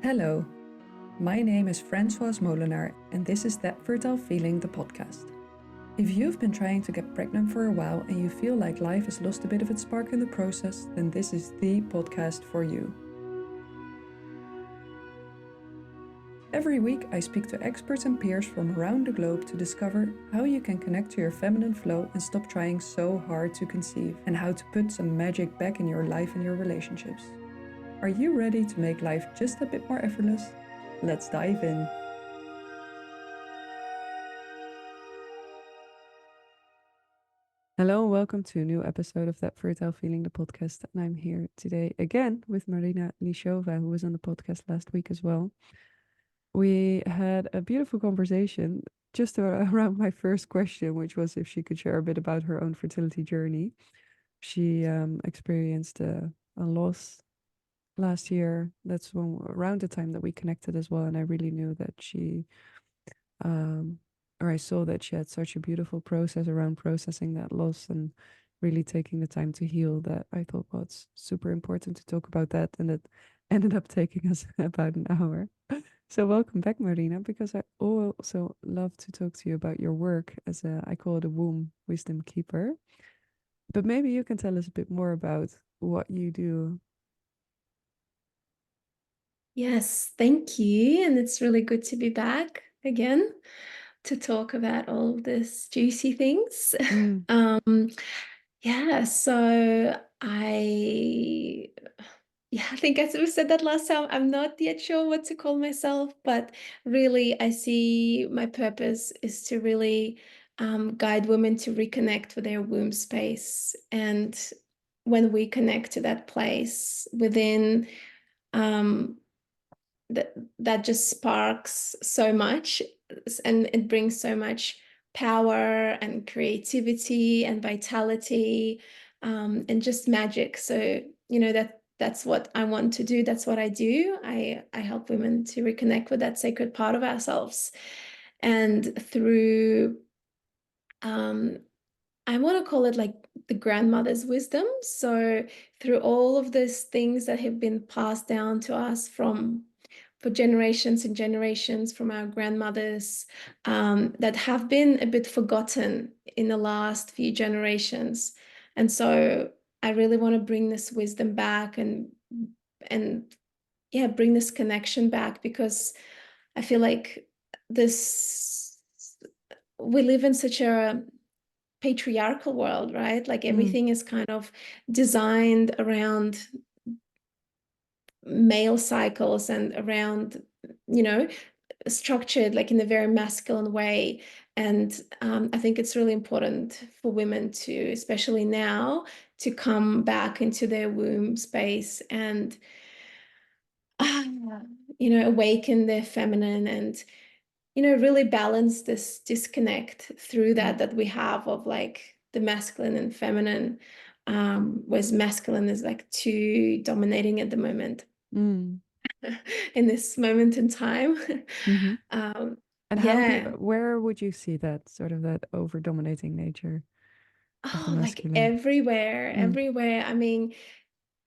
Hello, my name is Francoise Molenaar, and this is That Fertile Feeling, the podcast. If you've been trying to get pregnant for a while and you feel like life has lost a bit of its spark in the process, then this is the podcast for you. Every week, I speak to experts and peers from around the globe to discover how you can connect to your feminine flow and stop trying so hard to conceive, and how to put some magic back in your life and your relationships. Are you ready to make life just a bit more effortless? Let's dive in. Hello and welcome to a new episode of That Fertile Feeling, the podcast. And I'm here today again with Marina Lyshova, who was on the podcast last week as well. We had a beautiful conversation just around my first question, which was if she could share a bit about her own fertility journey. She experienced a loss last year. That's around the time that we connected as well. And I really knew that I saw that she had such a beautiful process around processing that loss and really taking the time to heal, that I thought was super important to talk about that. And it ended up taking us about an hour. So welcome back, Marina, because I also love to talk to you about your work as I call it a womb wisdom keeper. But maybe you can tell us a bit more about what you do. Yes, thank you. And it's really good to be back again to talk about all of this juicy things. Mm, Yeah, so I think as we said that last time, I'm not yet sure what to call myself, but really I see my purpose is to really guide women to reconnect with their womb space. And when we connect to that place within, um, that just sparks so much, and it brings so much power and creativity and vitality, and just magic. So that's what I want to do. That's what I do. I help women to reconnect with that sacred part of ourselves, and through um, I want to call it like the grandmother's wisdom. So through all of those things that have been passed down to us for generations and generations from our grandmothers, that have been a bit forgotten in the last few generations. And so I really want to bring this wisdom back, and yeah, bring this connection back, because I feel like this we live in such a patriarchal world, right? Like mm, everything is kind of designed around male cycles and around, you know, structured like in a very masculine way. And I think it's really important for women to, especially now, to come back into their womb space and, uh, awaken their feminine, and really balance this disconnect through mm, that we have of like the masculine and feminine, whereas masculine is like too dominating at the moment mm, in this moment in time. mm-hmm. um, And yeah. where would you see that sort of that over dominating nature of the Oh, like masculine? everywhere, Mm, everywhere. I mean,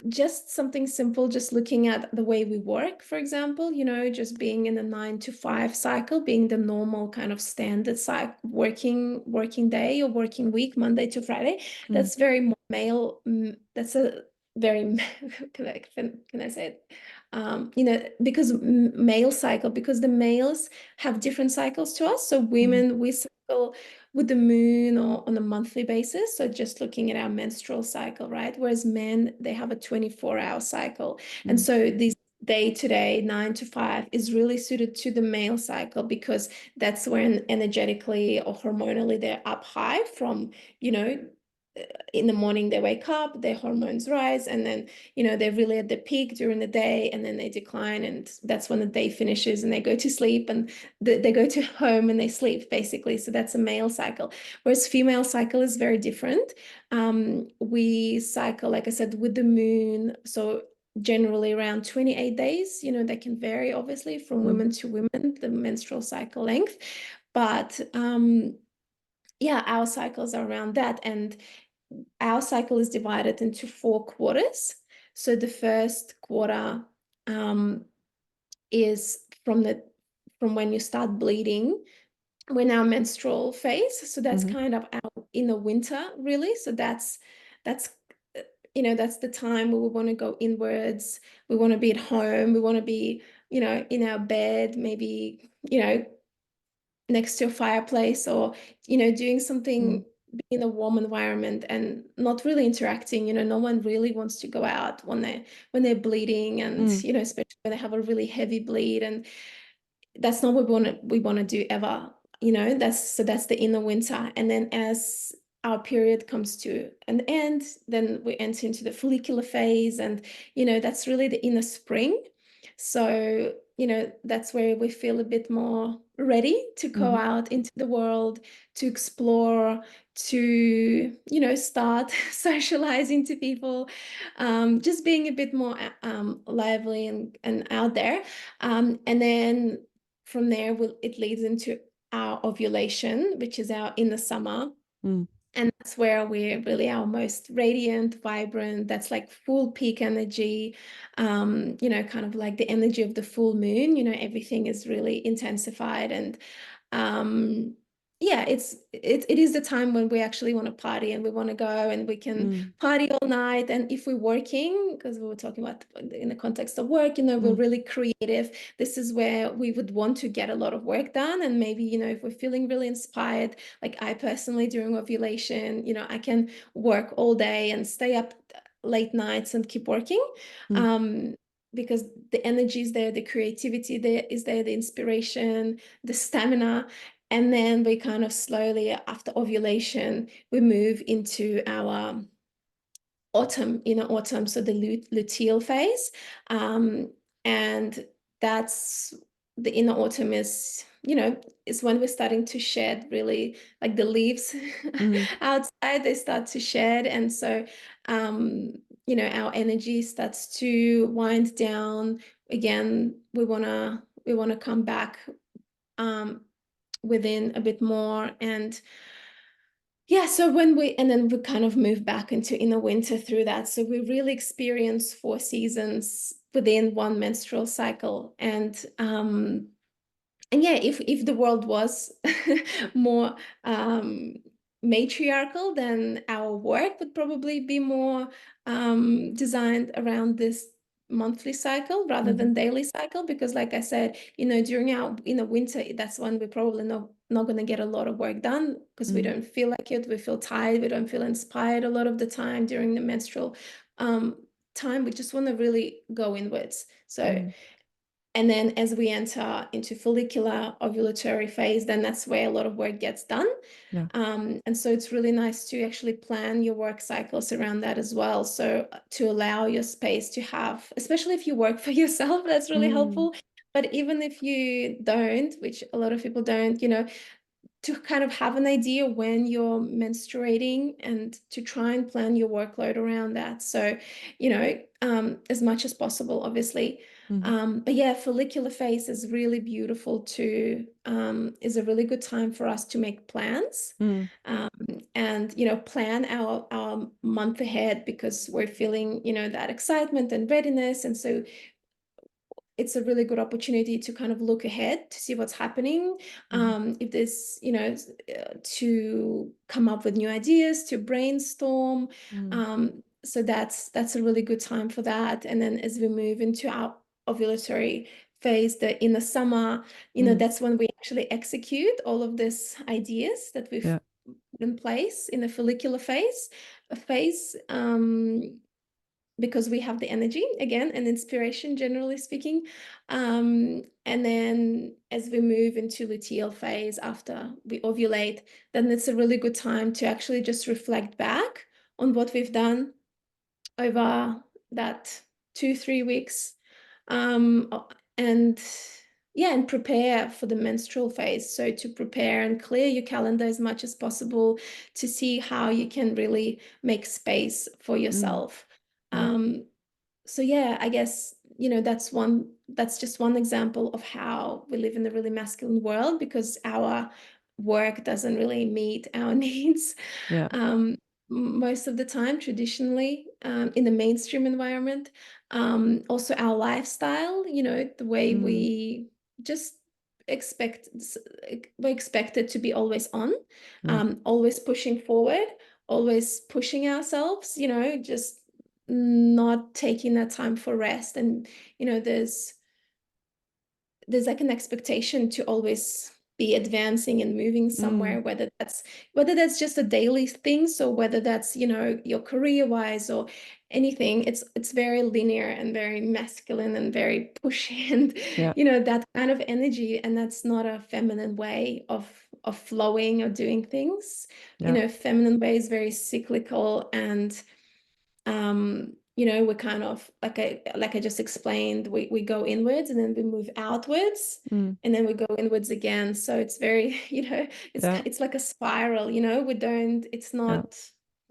just something simple, just looking at the way we work, for example, just being in a 9 to 5 cycle, being the normal kind of standard cycle working day or working week, Monday to Friday. mm, That's very male. That's a very can I say it? Because male cycle, because the males have different cycles to us. So mm, women, we cycle with the moon or on a monthly basis. So just looking at our menstrual cycle, right? Whereas men, they have a 24-hour cycle. And mm, so this day to day, 9 to 5, is really suited to the male cycle, because that's when energetically or hormonally they're up high from, you know, in the morning they wake up, their hormones rise, and then they're really at the peak during the day, and then they decline, and that's when the day finishes and they go to sleep, and they go to home and they sleep, basically. So that's a male cycle. Whereas female cycle is very different. We cycle, like I said, with the moon. So generally around 28 days. That can vary obviously from mm, women to women, the menstrual cycle length. But yeah, our cycles are around that. And our cycle is divided into 4 quarters. So the first quarter, um, is from when you start bleeding, when our menstrual phase. So that's Mm-hmm. kind of our inner winter, really. So that's that's the time where we want to go inwards. We want to be at home. We want to be, in our bed, maybe, next to a fireplace, or, doing something in a warm environment and not really interacting. No one really wants to go out when they're bleeding, and, Mm. especially when they have a really heavy bleed, and that's not what we want to do ever. That's the inner winter. And then as our period comes to an end, then we enter into the follicular phase, and that's really the inner spring. So that's where we feel a bit more ready to go Mm-hmm. out into the world, to explore, to start socializing to people, just being a bit more lively and out there. And then from there, it leads into our ovulation, which is our in the summer. Mm. And that's where we're really our most radiant, vibrant. That's like full peak energy, kind of like the energy of the full moon. Everything is really intensified. And um, yeah, it is the time when we actually want to party, and we want to go, and we can Mm. party all night. And if we're working, because we were talking about in the context of work, we're Mm. really creative. This is where we would want to get a lot of work done. And maybe, if we're feeling really inspired, like I personally during ovulation, I can work all day and stay up late nights and keep working. Mm. Um, because the energy is there, the creativity there is there, the inspiration, the stamina. And then we kind of slowly, after ovulation, we move into our autumn, so the luteal phase. And that's the inner autumn is when we're starting to shed, really, like the leaves Mm. outside, they start to shed. And so, our energy starts to wind down. Again, we want to come back um, within a bit more. And yeah, so and then we kind of move back into inner winter through that. So we really experience 4 seasons within one menstrual cycle. And yeah, if the world was more um, matriarchal, then our work would probably be more designed around this monthly cycle rather Mm-hmm. than daily cycle. Because, like I said, during our winter, that's when we're probably not going to get a lot of work done, because we Mm. don't feel like it. We feel tired. We don't feel inspired a lot of the time during the menstrual um, time. We just want to really go inwards. So. Mm. And then as we enter into follicular ovulatory phase, then that's where a lot of work gets done. Yeah. And so it's really nice to actually plan your work cycles around that as well. So to allow your space to have, especially if you work for yourself, that's really Mm. helpful. But even if you don't, which a lot of people don't, to kind of have an idea when you're menstruating, and to try and plan your workload around that. So, as much as possible, obviously. Mm. But yeah, follicular phase is really beautiful too. Is a really good time for us to make plans, Mm. um, and plan our month ahead, because we're feeling that excitement and readiness. And so it's a really good opportunity to kind of look ahead to see what's happening. Mm. If there's, to come up with new ideas, to brainstorm. Mm. So that's a really good time for that. And then as we move into our ovulatory phase, in the summer, Mm. that's when we actually execute all of these ideas that we've Yeah. put in place in the follicular phase. Because we have the energy again and inspiration, generally speaking. And then as we move into luteal phase after we ovulate, then it's a really good time to actually just reflect back on what we've done over that 2-3 weeks. And yeah, and prepare for the menstrual phase. So to prepare and clear your calendar as much as possible, to see how you can really make space for Mm. yourself. Yeah. um, so yeah, I guess, that's just one example of how we live in a really masculine world, because our work doesn't really meet our needs Yeah. um, most of the time, traditionally. in the mainstream environment. Also our lifestyle, the way Mm, we just expect we're expected to be always on, yeah. always pushing forward, always pushing ourselves, just not taking that time for rest. And there's like an expectation to always be advancing and moving Mm, somewhere, whether that's just a daily thing, so whether that's your career wise or anything. It's very linear and very masculine and very pushy and yeah. that kind of energy, and that's not a feminine way of flowing or doing things. Yeah. Feminine way is very cyclical, and we're kind of like I just explained, we go inwards and then we move outwards Mm, and then we go inwards again. So it's very, yeah. it's like a spiral, it's Yeah. not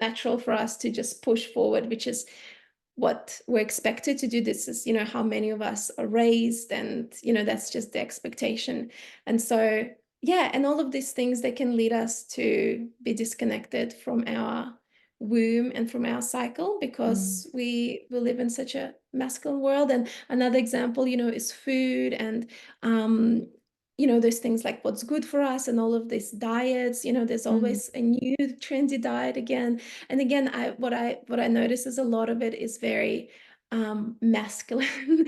natural for us to just push forward, which is what we're expected to do. This is, how many of us are raised, and, that's just the expectation. And so, yeah, and all of these things, they can lead us to be disconnected from our womb and from our cycle, Mm, because we live in such a masculine world. And another example, is food, and there's things like what's good for us and all of these diets. There's mm, always a new trendy diet again and again. What I notice is a lot of it is very masculine.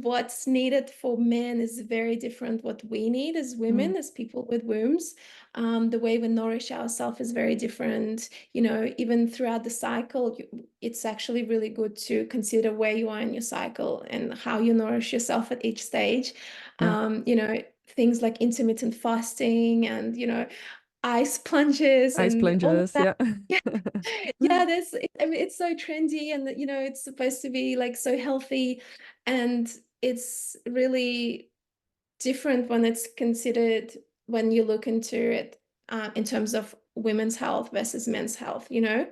What's needed for men is very different what we need as mm, women, as people with wombs. The way we nourish ourselves is very different. Even throughout the cycle, it's actually really good to consider where you are in your cycle and how you nourish yourself at each stage. yeah. Things like intermittent fasting and, ice plunges Ice and all of plunges. that. Yeah. Yeah, I mean, it's so trendy, and it's supposed to be like so healthy, and it's really different when it's considered, when you look into it, in terms of women's health versus men's health. Yeah.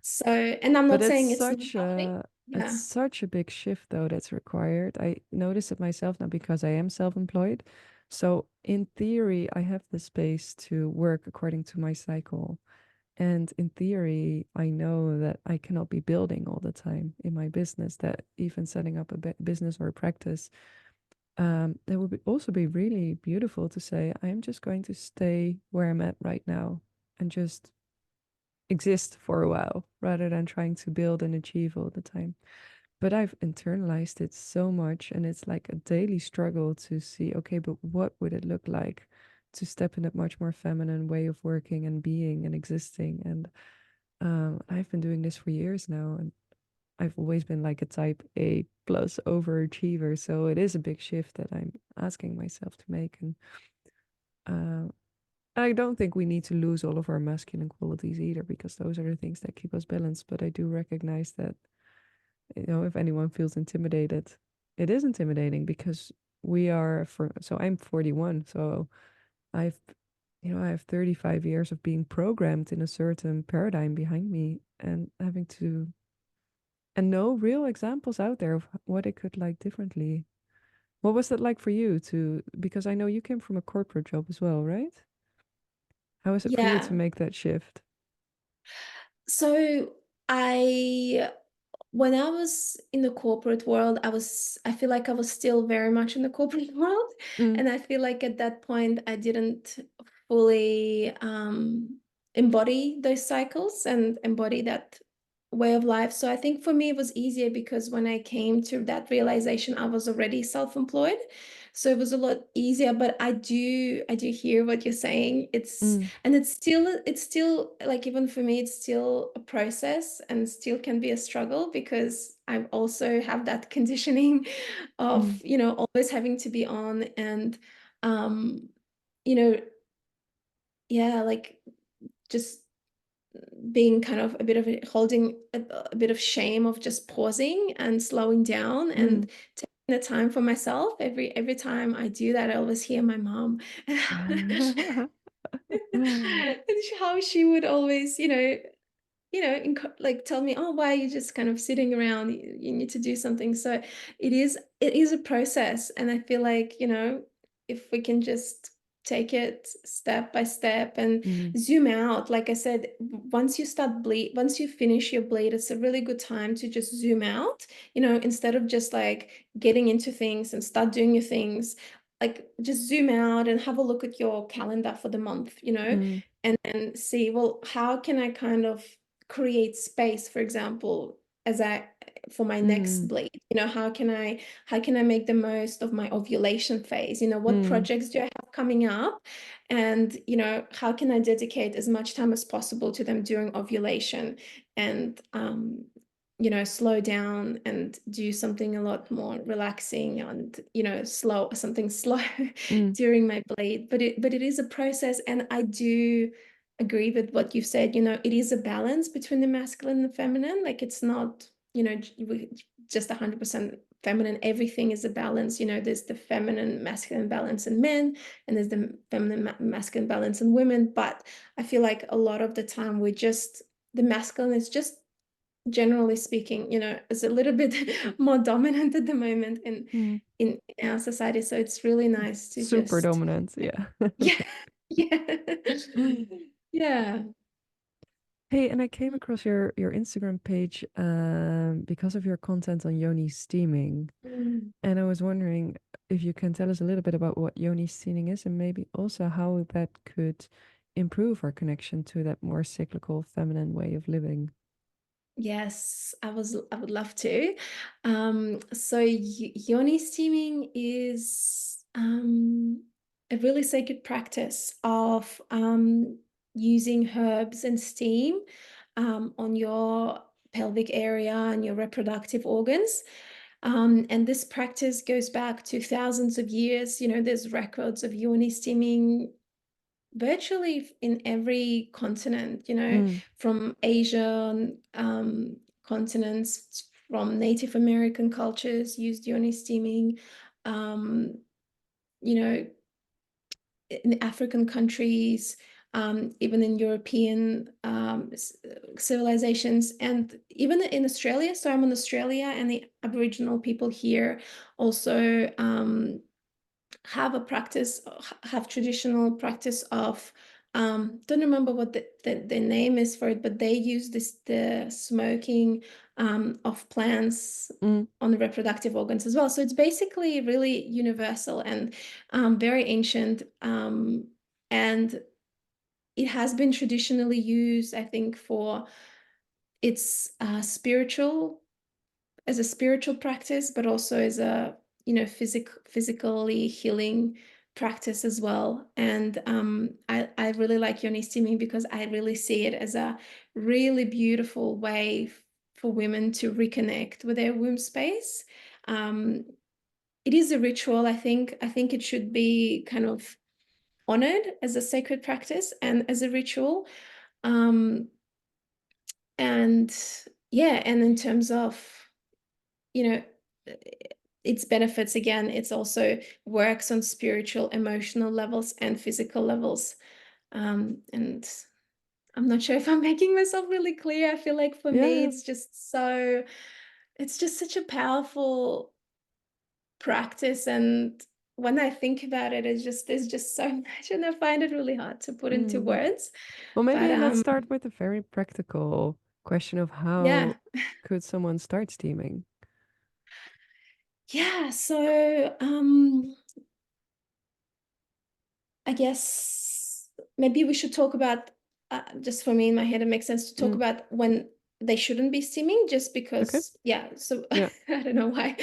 So, and I'm But not saying it's not healthy. it's Yeah. such a big shift though that's required. I notice it myself now because I am self-employed. So in theory, I have the space to work according to my cycle. And in theory, I know that I cannot be building all the time in my business, that even setting up a business or a practice, it would also be really beautiful to say, I'm just going to stay where I'm at right now and just exist for a while rather than trying to build and achieve all the time. But I've internalized it so much, and it's like a daily struggle to see, okay, but what would it look like to step in a much more feminine way of working and being and existing? And I've been doing this for years now, and I've always been like a type A plus overachiever. So it is a big shift that I'm asking myself to make. And uh, I don't think we need to lose all of our masculine qualities either, because those are the things that keep us balanced. But I do recognize that, if anyone feels intimidated, it is intimidating because so I'm 41. So I've, I have 35 years of being programmed in a certain paradigm behind me and having to, and no real examples out there of what it could like differently. What was that like for you because I know you came from a corporate job as well, right? How is it for you to Yeah. make that shift? So I when I was in the corporate world, I feel like I was still very much in the corporate world. Mm, And I feel like at that point, I didn't fully embody those cycles and embody that way of life. So I think for me, it was easier because when I came to that realization, I was already self-employed. So it was a lot easier, but I do hear what you're saying. mm, It's still like, even for me, it's still a process and still can be a struggle, because I also have that conditioning mm, of, always having to be on, and um, you know, yeah, like just being kind of a bit of holding a bit of shame of just pausing and slowing down mm. and taking the time for myself. Every time I do that, I always hear my mom and how she would always, like tell me, oh, why are you just kind of sitting around? You need to do something. So it is a process, and I feel like, if we can just take it step by step and Mm, zoom out. Like I said, once you finish your bleed, it's a really good time to just zoom out, instead of just like getting into things and start doing your things, like just zoom out and have a look at your calendar for the month, mm, and then see, well, how can I kind of create space, for example, as I for my next mm, bleed, how can I make the most of my ovulation phase, what mm, projects do I have coming up, and how can I dedicate as much time as possible to them during ovulation, and slow down and do something a lot more relaxing, and something slow mm, during my bleed. But it is a process, and I do agree with what you've said. It is a balance between the masculine and the feminine. Like, it's not just 100% feminine. Everything is a balance. There's the feminine masculine balance in men, and there's the feminine masculine balance in women. But I feel like a lot of the time the masculine is just, generally speaking, is a little bit more dominant at the moment mm. in our society. So it's really nice to Super just, dominant, yeah. yeah, yeah, yeah. Hey, and I came across your Instagram page because of your content on Yoni steaming. Mm. And I was wondering if you can tell us a little bit about what Yoni steaming is and maybe also how that could improve our connection to that more cyclical feminine way of living. Yes, I would love to. So yoni steaming is a really sacred practice of using herbs and steam on your pelvic area and your reproductive organs. And this practice goes back to thousands of years. There's records of yoni steaming virtually in every continent, Mm, from Asian continents, from Native American cultures used yoni steaming, um, you know, in African countries, even in European civilizations, and even in Australia. So I'm in Australia, and the Aboriginal people here also have traditional practice of, don't remember what the name is for it, but they use the smoking of plants mm, on the reproductive organs as well. So it's basically really universal and very ancient, and it has been traditionally used, I think, for its as a spiritual practice, but also as a physically healing practice as well. And I really like yoni steaming because I really see it as a really beautiful way for women to reconnect with their womb space. Um, it is a ritual. I think it should be kind of honored as a sacred practice and as a ritual. Um, and yeah, and in terms of you know its benefits, again, it's also works on spiritual, emotional levels and physical levels. And I'm not sure if I'm making myself really clear. I feel like for me yeah. it's just such a powerful practice, and when I think about it, there's just so much, and I find it really hard to put into Mm. words. Well, But maybe let's start with a very practical question of yeah. how could someone start steaming? Yeah, so I guess maybe we should talk about, just for me in my head, it makes sense to talk Mm, about when they shouldn't be steaming, just okay. because, yeah, so Yeah. I don't know why.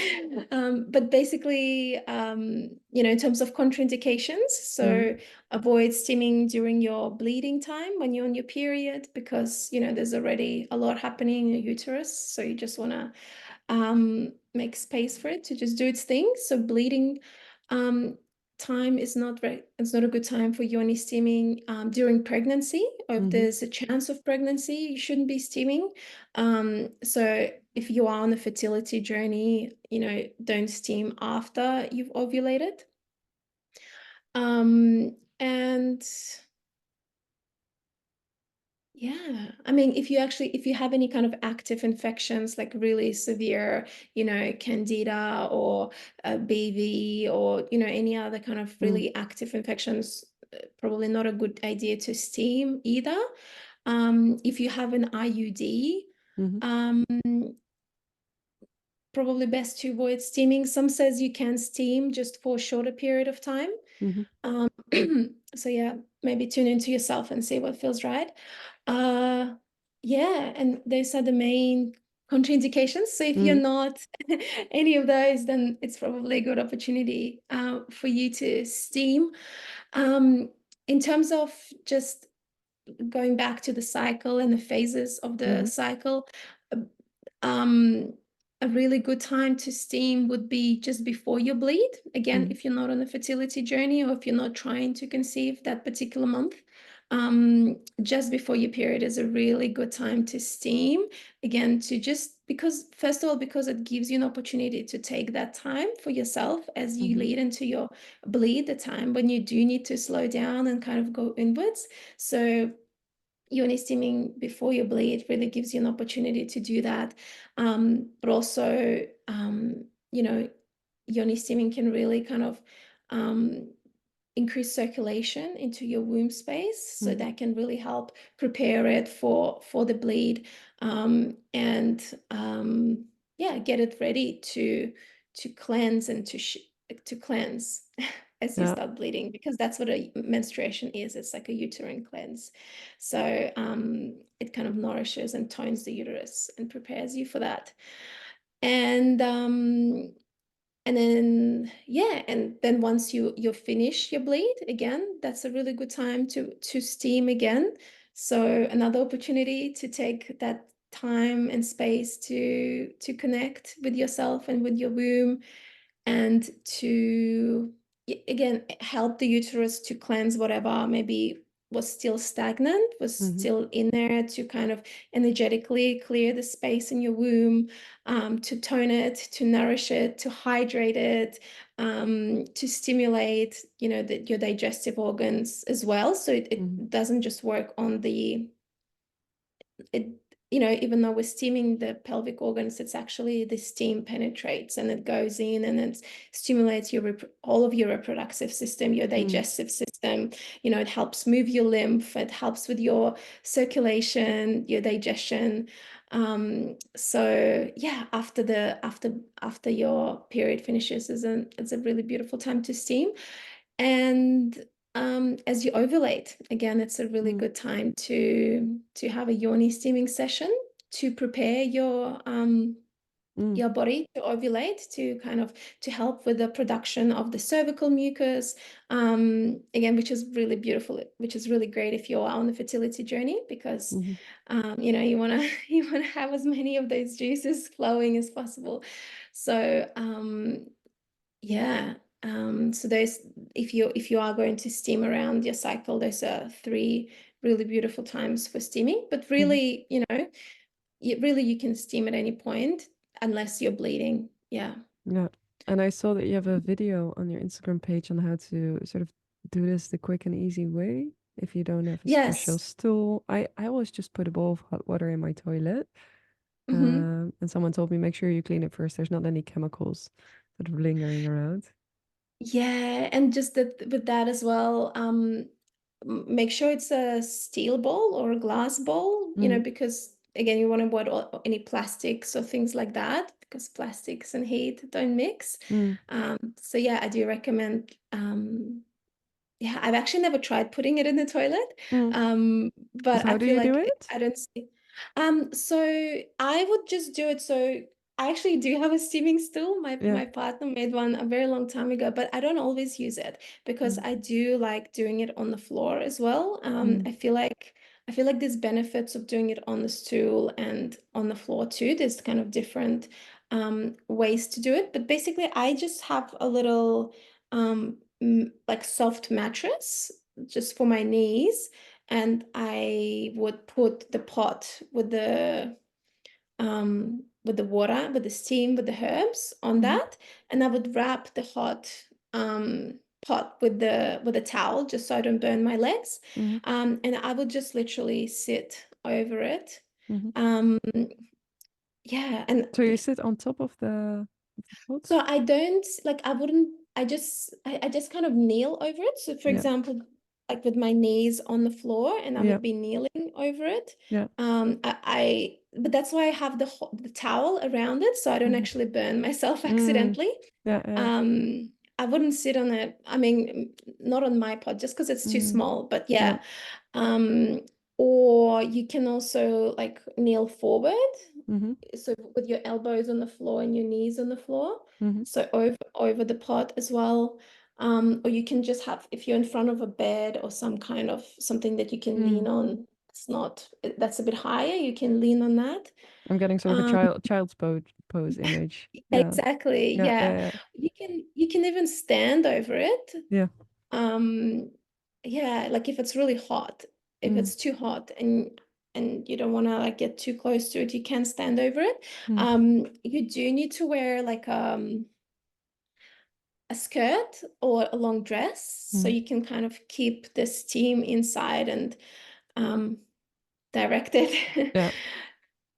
But basically, in terms of contraindications, Mm, so avoid steaming during your bleeding time when you're on your period, because, there's already a lot happening in your uterus. So you just want to make space for it to just do its thing. So bleeding um, time is not very, it's not a good time for yoni steaming during pregnancy, or if mm-hmm. there's a chance of pregnancy, you shouldn't be steaming. So if you are on a fertility journey, don't steam after you've ovulated. And yeah, I mean, if you have any kind of active infections, like really severe, candida or BV, or, any other kind of Mm, really active infections, probably not a good idea to steam either. If you have an IUD, Mm-hmm. um, probably best to avoid steaming. Some says you can steam just for a shorter period of time. Mm-hmm. Um, so yeah, maybe tune into yourself and see what feels right. Uh, yeah, and those are the main contraindications. So if you're Mm-hmm. not any of those, then it's probably a good opportunity for you to steam. Um, in terms of just going back to the cycle and the phases of the Mm-hmm. cycle, um, a really good time to steam would be just before you bleed. Again, Mm-hmm. if you're not on a fertility journey or if you're not trying to conceive that particular month, just before your period is a really good time to steam. Again, to just because, first of all, because it gives you an opportunity to take that time for yourself as you Mm-hmm. lead into your bleed, the time when you do need to slow down and kind of go inwards. So Yoni steaming before you bleed really gives you an opportunity to do that. But also, you know, Yoni steaming can really kind of increase circulation into your womb space, so Mm-hmm. that can really help prepare it for the bleed, and yeah, get it ready to cleanse and to cleanse as you Yeah. start bleeding, because that's what a menstruation is. It's like a uterine cleanse. So it kind of nourishes and tones the uterus and prepares you for that. And and then yeah, and then once you finish your bleed, again, that's a really good time to steam again. So another opportunity to take that time and space to connect with yourself and with your womb, and to again help the uterus to cleanse whatever maybe was still stagnant, was Mm-hmm. still in there, to kind of energetically clear the space in your womb, to tone it, to nourish it, to hydrate it, to stimulate, your digestive organs as well. So Mm-hmm. it doesn't just work on it, even though we're steaming the pelvic organs, it's actually the steam penetrates and it goes in and it stimulates all of your reproductive system, your Mm-hmm. digestive system. It helps move your lymph, it helps with your circulation, your digestion. So yeah, after your period finishes it's a really beautiful time to steam. And as you ovulate, again, it's a really Mm-hmm. good time to have a yoni steaming session to prepare your body to ovulate, to kind of to help with the production of the cervical mucus, again, which is really beautiful, which is really great if you're on the fertility journey, because Mm-hmm. you want to you want to have as many of those juices flowing as possible. So yeah. So those, if you are going to steam around your cycle, those are three really beautiful times for steaming. But Mm-hmm. really, you can steam at any point unless you're bleeding. Yeah. Yeah. And I saw that you have a video on your Instagram page on how to sort of do this the quick and easy way if you don't have a special Yes. stool. I always just put a bowl of hot water in my toilet. Hmm. And someone told me make sure you clean it first. There's not any chemicals sort of lingering around. Yeah, and just that with that as well, make sure it's a steel bowl or a glass bowl, Mm, because again, you want to avoid any plastics or things like that, because plastics and heat don't mix. mm, So yeah, I do recommend. Yeah, I've actually never tried putting it in the toilet, mm. Because but how I do feel you do like it? I don't see. So I would just do it. So I actually do have a steaming stool. My Yeah. my partner made one a very long time ago, but I don't always use it because Mm, I do like doing it on the floor as well. mm, I feel like there's benefits of doing it on the stool and on the floor too. There's kind of different ways to do it, but basically I just have a little like soft mattress just for my knees, and I would put the pot with the water, with the steam, with the herbs on mhm, that, and I would wrap the hot pot with a towel just so I don't burn my legs, mhm, and I would just literally sit over it. mhm. Um, yeah, and So you sit on top of the so pot? I don't like I wouldn't I just kind of kneel over it. So for Yeah. example, like with my knees on the floor, and I Yeah. would be kneeling over it. Yeah. But that's why I have the towel around it, so I don't Mm-hmm. actually burn myself Mm. accidentally. Yeah. Yeah. I wouldn't sit on it. I mean, not on my pod just because it's too Mm. small. But Yeah. yeah, um, or you can also like kneel forward, Mm-hmm. so with your elbows on the floor and your knees on the floor, Mm-hmm. so over the pot as well. Or you can just have, if you're in front of a bed or some kind of something that you can lean Mm. on, it's not, that's a bit higher, you can lean on that. I'm getting sort of a Um, child's pose image. Yeah. exactly, Yeah. yeah. Yeah. You can even stand over it. Yeah. Um, yeah, like if it's really hot, if Mm. it's too hot and you don't want to like get too close to it, you can stand over it. Mm. You do need to wear like a skirt or a long dress so Mm. you can kind of keep the steam inside and um direct it Yeah.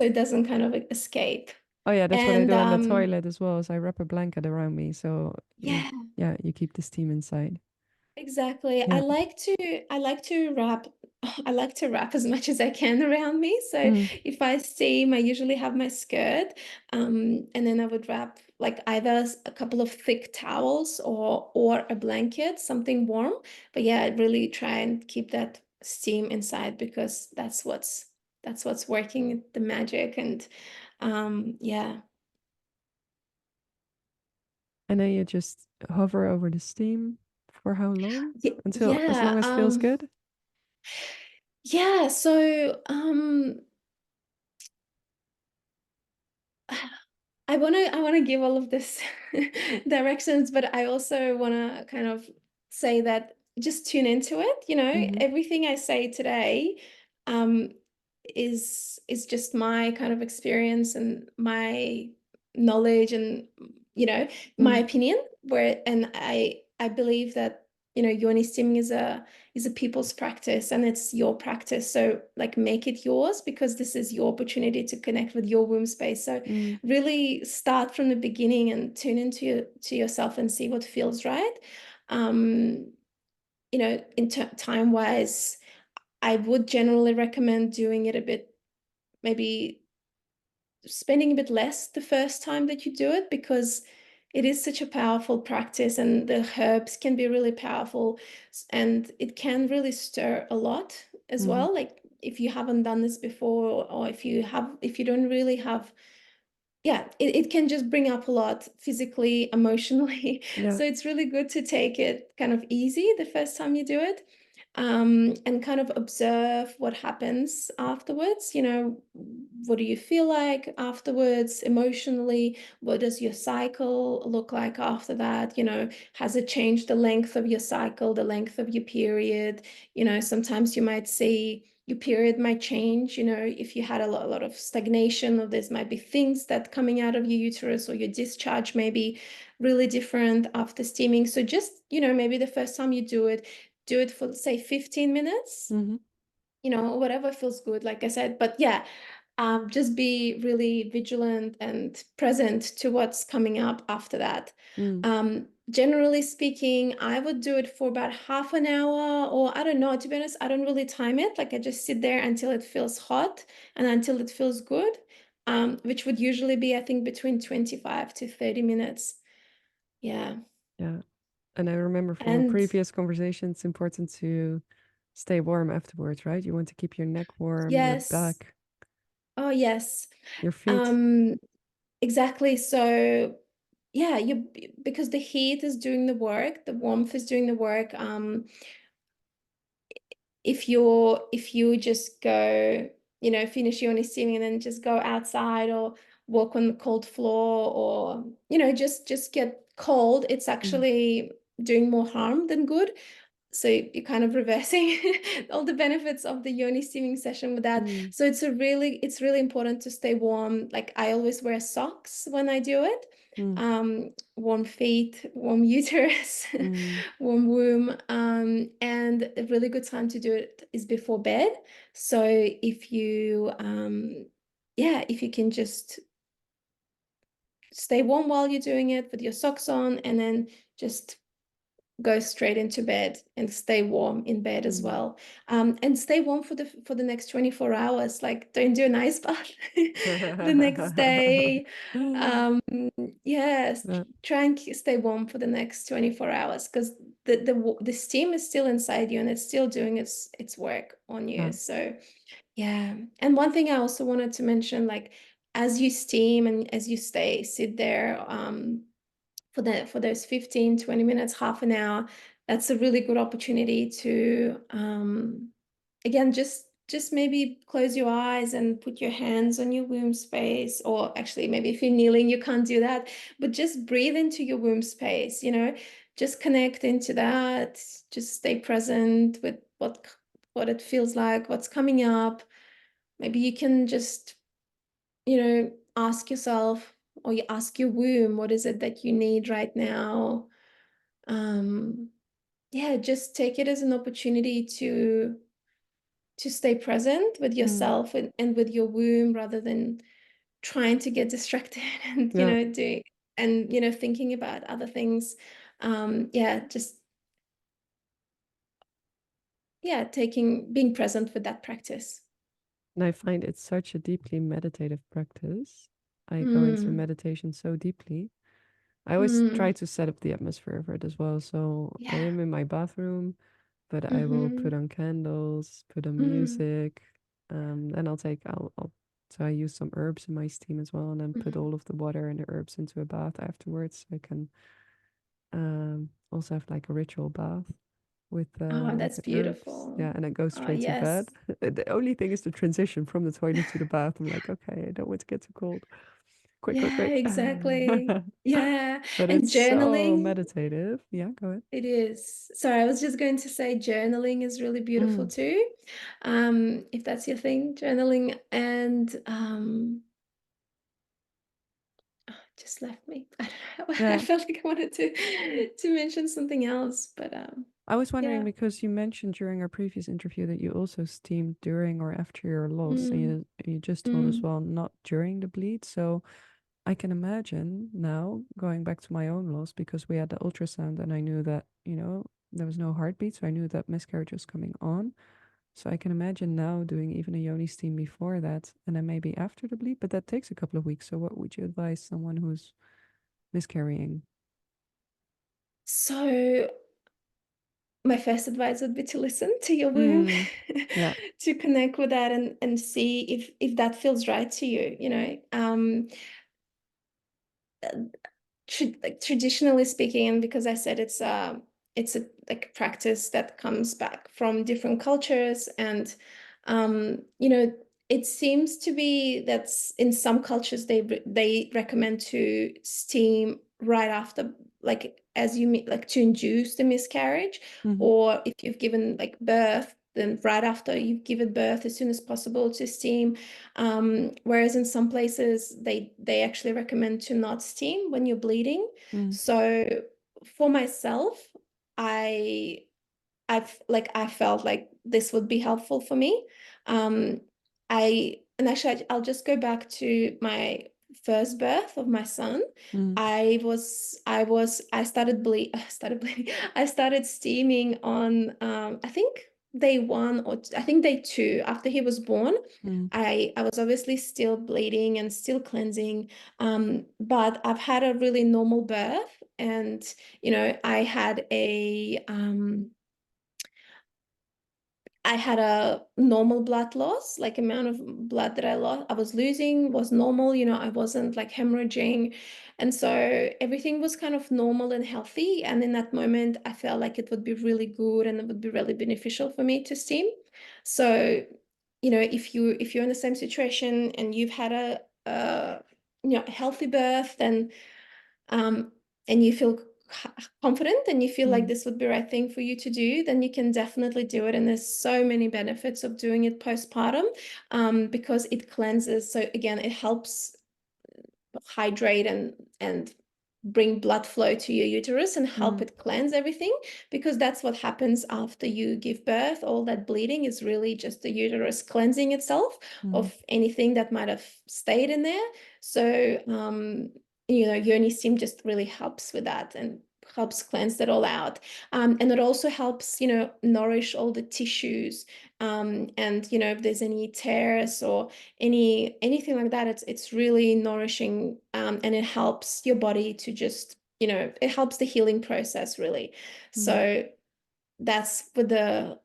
so it doesn't kind of escape. Oh yeah, that's what I And do on the toilet as well. Is I wrap a blanket around me, so yeah, yeah, you keep the steam inside. exactly. Yeah. I like to wrap I like to wrap as much as I can around me. So Mm. if I steam, I usually have my skirt, and then I would wrap like either a couple of thick towels or a blanket, something warm. But yeah, I really try and keep that steam inside because that's what's working the magic. And yeah. And then you just hover over the steam for how long? Until as long Yeah, as feels good? yeah. So I want to give all of this directions, but I also want to kind of say that just tune into it. Mm-hmm. Everything I say today um, is just my kind of experience and my knowledge and my Mm. opinion. And I believe that yoni steaming is a people's practice and it's your practice. So like make it yours because this is your opportunity to connect with your womb space. So Mm. really start from the beginning and tune into to yourself and see what feels right. Um, in time wise, I would generally recommend doing it a bit, maybe spending a bit less the first time that you do it because it is such a powerful practice and the herbs can be really powerful and it can really stir a lot as Mm-hmm. well. Like if you haven't done this before or if you don't really have, yeah, it can just bring up a lot physically, emotionally. Yeah. So it's really good to take it kind of easy the first time you do it, and kind of observe what happens afterwards. What do you feel like afterwards emotionally? What does your cycle look like after that? Has it changed the length of your cycle, the length of your period? Sometimes you might see your period might change, if you had a lot of stagnation, or there's might be things that coming out of your uterus, or your discharge may be really different after steaming. So just, maybe the first time you do it for say 15 minutes, Mm-hmm. whatever feels good, like I said. But yeah, just be really vigilant and present to what's coming up after that. Mm. Generally speaking, I would do it for about half an hour, or I don't know, to be honest, I don't really time it. Like I just sit there until it feels hot and until it feels good, which would usually be, I think, between 25 to 30 minutes. Yeah. Yeah. And I remember from a And previous conversation, it's important to stay warm afterwards, right? You want to keep your neck warm, your yes. back, Oh, yes. your feet. Um, exactly. So yeah, because the heat is doing the work, the warmth is doing the work. If you just go, finish your steaming and then just go outside or walk on the cold floor, or just get cold, it's Mm. actually doing more harm than good. So you're kind of reversing all the benefits of the yoni steaming session with that. Mm. So it's really important to stay warm. Like I always wear socks when I do it. Mm. Warm feet, warm uterus, Mm. warm womb. And a really good time to do it is before bed. So if you can just stay warm while you're doing it with your socks on, and then just go straight into bed and stay warm in bed as Mm. well. And stay warm for the next 24 hours. Like, don't do an ice bath the next day. Um, yes, Yeah. try and stay warm for the next 24 hours, because the steam is still inside you and it's still doing its work on Yeah. you. So yeah. And one thing I also wanted to mention, like, as you steam and as you sit there, for those 15, 20 minutes, half an hour, that's a really good opportunity to, again, just maybe close your eyes and put your hands on your womb space, or actually maybe if you're kneeling, you can't do that, but just breathe into your womb space, just connect into that, just stay present with what it feels like, what's coming up. Maybe you can just, ask yourself, or you ask your womb, what is it that you need right now? Um, yeah, just take it as an opportunity to stay present with Mm. yourself and with your womb, rather than trying to get distracted and, Yeah. doing and, thinking about other things. Yeah, just, yeah, being present with that practice. And I find it such a deeply meditative practice. I go into Mm, meditation so deeply. I always try mm, to set up the atmosphere for it as well. So I yeah. am in my bathroom, but I will Mm-hmm. put on candles, put on Mm, music, then so I use some herbs in my steam as well, and then put mhm. all of the water and the herbs into a bath afterwards. So I can also have like a ritual bath Oh, with that's the herbs. Yeah, beautiful. and then go Oh, straight to bed. yes. The only thing is the transition from the toilet to the bath. I'm like, okay, I don't want to get too cold. Quick, quick, Yeah, quick. exactly. Yeah. But And it's so journaling, meditative. Yeah, go ahead. it is. Sorry, I was just going to say journaling is really beautiful Mm, too. If that's your thing, journaling, and just left me. I don't know. I yeah. felt like I wanted to mention something else, but I was wondering yeah. because you mentioned during our previous interview that you also steamed during or after your loss, and Mm, you just told us, mm. well, not during the bleed. So I can imagine now going back to my own loss because we had the ultrasound and I knew that, there was no heartbeat, so I knew that miscarriage was coming on. So I can imagine now doing even a Yoni steam before that and then maybe after the bleed, but that takes a couple of weeks. So what would you advise someone who's miscarrying? So my first advice would be to listen to your womb, Mm, yeah. to connect with that, and see if that feels right to you, like traditionally speaking, and because I said it's a like practice that comes back from different cultures, and it seems to be that in some cultures they recommend to steam right after, like, as you like, to induce the miscarriage, Mm-hmm. or if you've given like birth, then right after you've given birth, as soon as possible to steam. Whereas in some places they actually recommend to not steam when you're bleeding. Mm, So for myself, I I felt like this would be helpful for me. Um, and actually I'll just go back to my first birth of my son. mm, I started bleed started bleeding. I started steaming on I think day one, or I think day two after he was born. mm, I was obviously still bleeding and still cleansing, but I've had a really normal birth, and I had a normal blood loss, like amount of blood that I was losing was normal, I wasn't like hemorrhaging. And so everything was kind of normal and healthy. And in that moment, I felt like it would be really good and it would be really beneficial for me to steam. So, if you're in the same situation and you've had a healthy birth, then um, and you feel confident and you feel like mm, this would be the right thing for you to do, then you can definitely do it. And there's so many benefits of doing it postpartum, because it cleanses. So again, it helps hydrate and bring blood flow to your uterus and help mm, it cleanse everything, because that's what happens after you give birth. All that bleeding is really just the uterus cleansing itself mm, of anything that might have stayed in there. So Yoni steam just really helps with that and helps cleanse that all out. And it also helps, nourish all the tissues. And if there's any tears or anything like that, it's really nourishing. And it helps your body to just, it helps the healing process really. Mm, So that's with the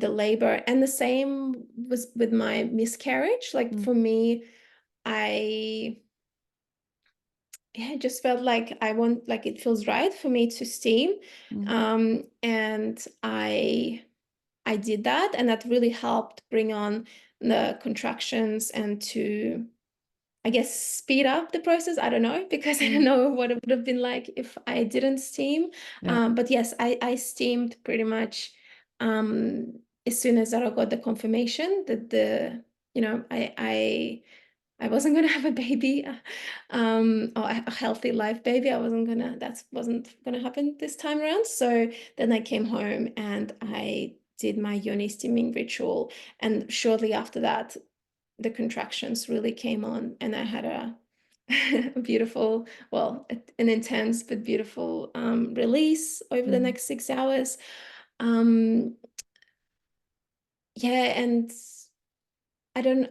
labor. And the same was with my miscarriage. Like mm, for me, I yeah, it just felt like like it feels right for me to steam. mm, And I did that, and that really helped bring on the contractions and to, I guess, speed up the process. I don't know, because I don't mm. know what it would have been like if I didn't steam. Yeah. But yes, I steamed pretty much as soon as I got the confirmation that I wasn't gonna have a baby, or a healthy life baby. That wasn't gonna happen this time around. So then I came home and I did my Yoni steaming ritual. And shortly after that, the contractions really came on, and I had a beautiful, well, an intense but beautiful release over the Mm, next 6 hours. Um, yeah, and I don't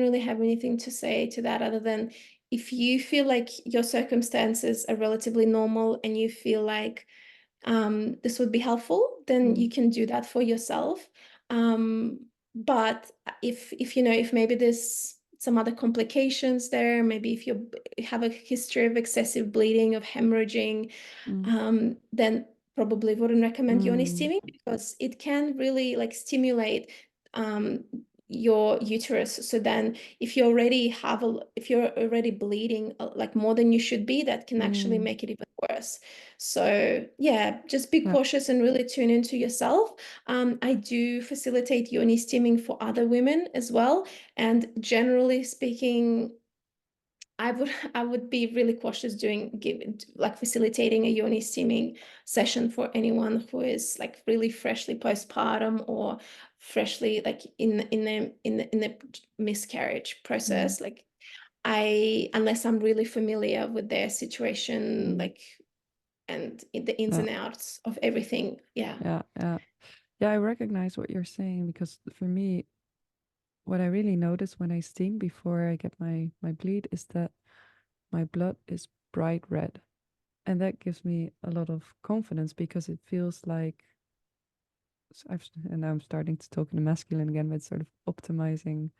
really have anything to say to that other than if you feel like your circumstances are relatively normal and you feel like this would be helpful, then mm, you can do that for yourself. But if maybe there's some other complications there, maybe if you have a history of excessive bleeding, of hemorrhaging, mm, then probably wouldn't recommend yoni mm, steaming because it can really like stimulate um, your uterus. So then if you're already bleeding like more than you should be, that can actually mm. make it even worse. So yeah, just be Yeah. cautious and really tune into yourself. I do facilitate yoni steaming for other women as well. And generally speaking, I would be really cautious like facilitating a yoni steaming session for anyone who is like really freshly postpartum or freshly like in the miscarriage Mm, process. Like unless I'm really familiar with their situation, mm. like and the ins Yeah. and outs of everything. Yeah. Yeah. Yeah. Yeah. I recognize what you're saying because for me, what I really notice when I steam before I get my bleed is that my blood is bright red. And that gives me a lot of confidence because it feels like and I'm starting to talk in the masculine again, but sort of optimizing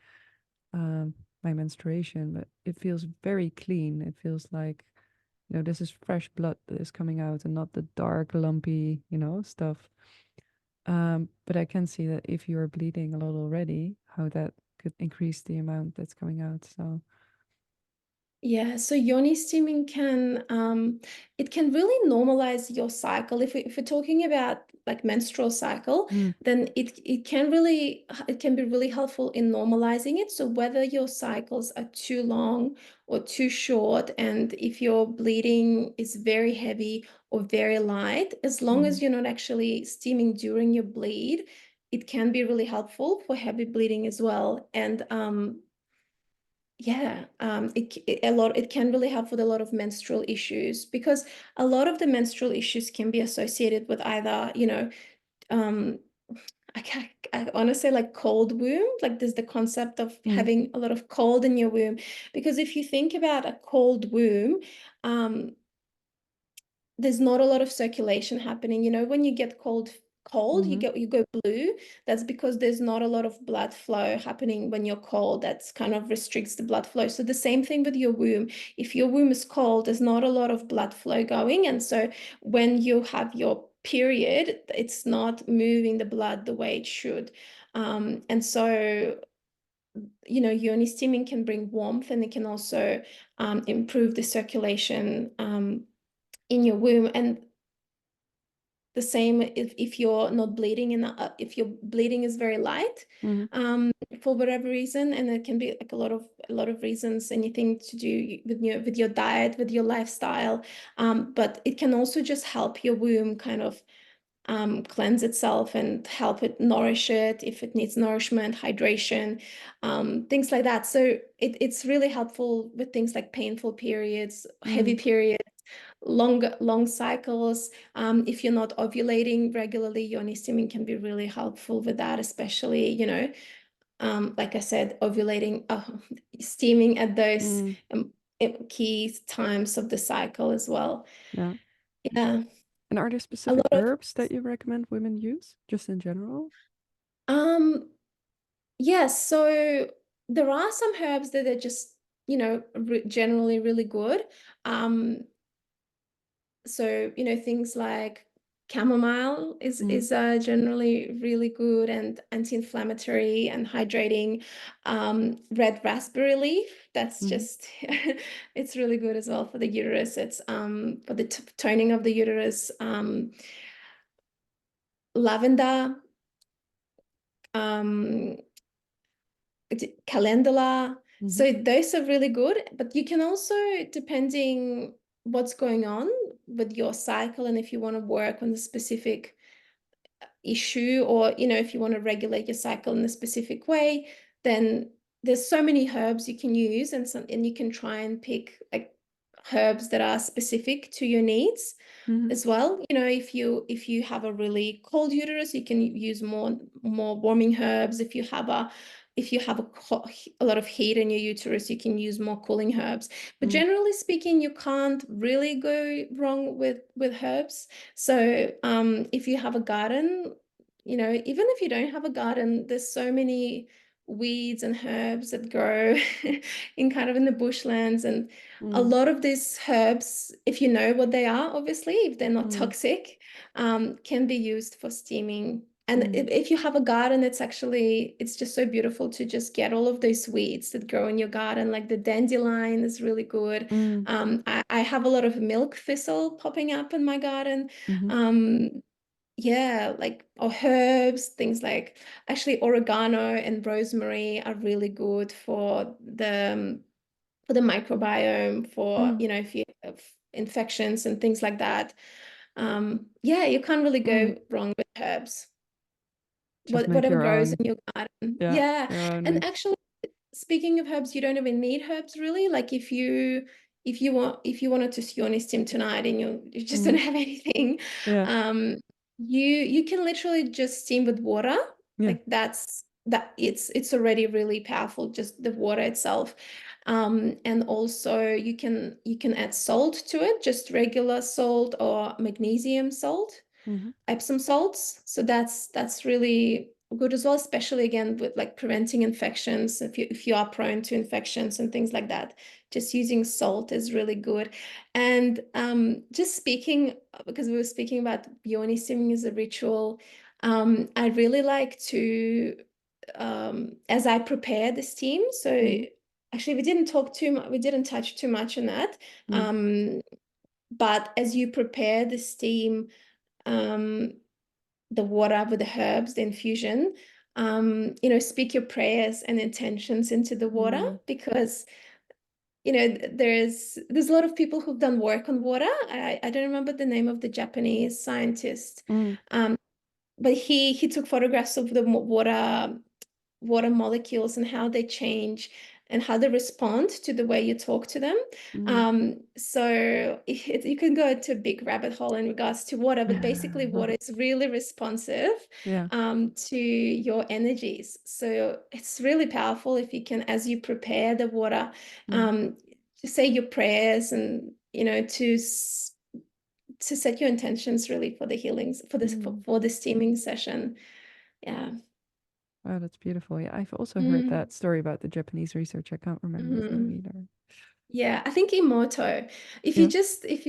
my menstruation, but it feels very clean. It feels like, this is fresh blood that is coming out and not the dark, lumpy, stuff. But I can see that if you're bleeding a lot already, how that could increase the amount that's coming out. So, Yeah, so yoni steaming it can really normalize your cycle. If we're talking about like menstrual cycle, mm, then it can be really helpful in normalizing it. So whether your cycles are too long or too short, and if your bleeding is very heavy or very light, as long mm, as you're not actually steaming during your bleed, it can be really helpful for heavy bleeding as well. And yeah, it can really help with a lot of menstrual issues because a lot of the menstrual issues can be associated with either, um, I want to say like cold womb, like there's the concept of mm, having a lot of cold in your womb. Because if you think about a cold womb, um, there's not a lot of circulation happening. When you get cold, mm-hmm, you go blue. That's because there's not a lot of blood flow happening when you're cold. That's kind of restricts the blood flow. So the same thing with your womb. If your womb is cold, there's not a lot of blood flow going. And so when you have your period, it's not moving the blood the way it should. And so yoni steaming can bring warmth, and it can also improve the circulation in your womb. And the same if you're not bleeding if your bleeding is very light, mm, um, for whatever reason, and it can be like a lot of reasons, anything to do with your diet, with your lifestyle, but it can also just help your womb kind of cleanse itself and help it nourish it if it needs nourishment, hydration, things like that. So it's really helpful with things like painful periods, heavy mm, periods, long cycles. If you're not ovulating regularly, yoni steaming can be really helpful with that, especially, like I said, ovulating, steaming at those Mm, key times of the cycle as well. yeah. Yeah, And are there a specific lot of herbs that you recommend women use, just in general? um yes, so there are some herbs that are just, generally really good. Um, so things like chamomile is Mm, generally really good and anti-inflammatory and hydrating. Red raspberry leaf, that's mm, just it's really good as well for the uterus. It's for the toning of the uterus. Lavender, um calendula. mm-hmm, So those are really good, but you can also, depending what's going on with your cycle and if you want to work on a specific issue, or if you want to regulate your cycle in a specific way, then there's so many herbs you can use, and you can try and pick like herbs that are specific to your needs mm-hmm, as well. If you have a really cold uterus, you can use more warming herbs. If you have a lot of heat in your uterus, you can use more cooling herbs. But mm, generally speaking, you can't really go wrong with herbs. So if you have a garden, even if you don't have a garden, there's so many weeds and herbs that grow in the bushlands, and a mm, lot of these herbs, if you know what they are, obviously, if they're not mm, toxic, can be used for steaming. And mm, if you have a garden, it's just so beautiful to just get all of those weeds that grow in your garden. Like the dandelion is really good. mm, I have a lot of milk thistle popping up in my garden. mm-hmm, Um, yeah, like, or herbs, things like, actually, oregano and rosemary are really good for the microbiome, for, mm, if you have infections and things like that. Yeah, you can't really mm. go wrong with herbs. Just make Whatever your grows own. in your garden. Yeah, Yeah. your own And mix. actually, speaking of herbs, you don't even need herbs really. Like if you wanted to yoni steam tonight and you just don't Mm, have anything, yeah, um, you can literally just steam with water. yeah. Like it's already really powerful, just the water itself. And also you can add salt to it, just regular salt or magnesium salt, Mm-hmm, Epsom salts. So that's really good as well, especially again with like preventing infections. If you are prone to infections and things like that, just using salt is really good. And just speaking, because we were speaking about yoni steaming as a ritual, I really like to, as I prepare the steam. So mm-hmm, actually, we didn't touch too much on that. mm, Um, but as you prepare the steam, um, the water with the herbs, the infusion, speak your prayers and intentions into the water, mm, because there's a lot of people who've done work on water. I don't remember the name of the Japanese scientist, mm, um, but he took photographs of the water molecules and how they change and how they respond to the way you talk to them. mm. So you can go into a big rabbit hole in regards to water, but basically water is really responsive Yeah. to your energies. So it's really powerful if you can, as you prepare the water, Mm, um, to say your prayers and, to set your intentions really for the healings, for this, mm. for the steaming session. Yeah. Wow, that's beautiful. Yeah, I've also heard Mm. that story about the Japanese research. I can't remember his name Mhm. either. Yeah, I think Emoto. Yeah. If you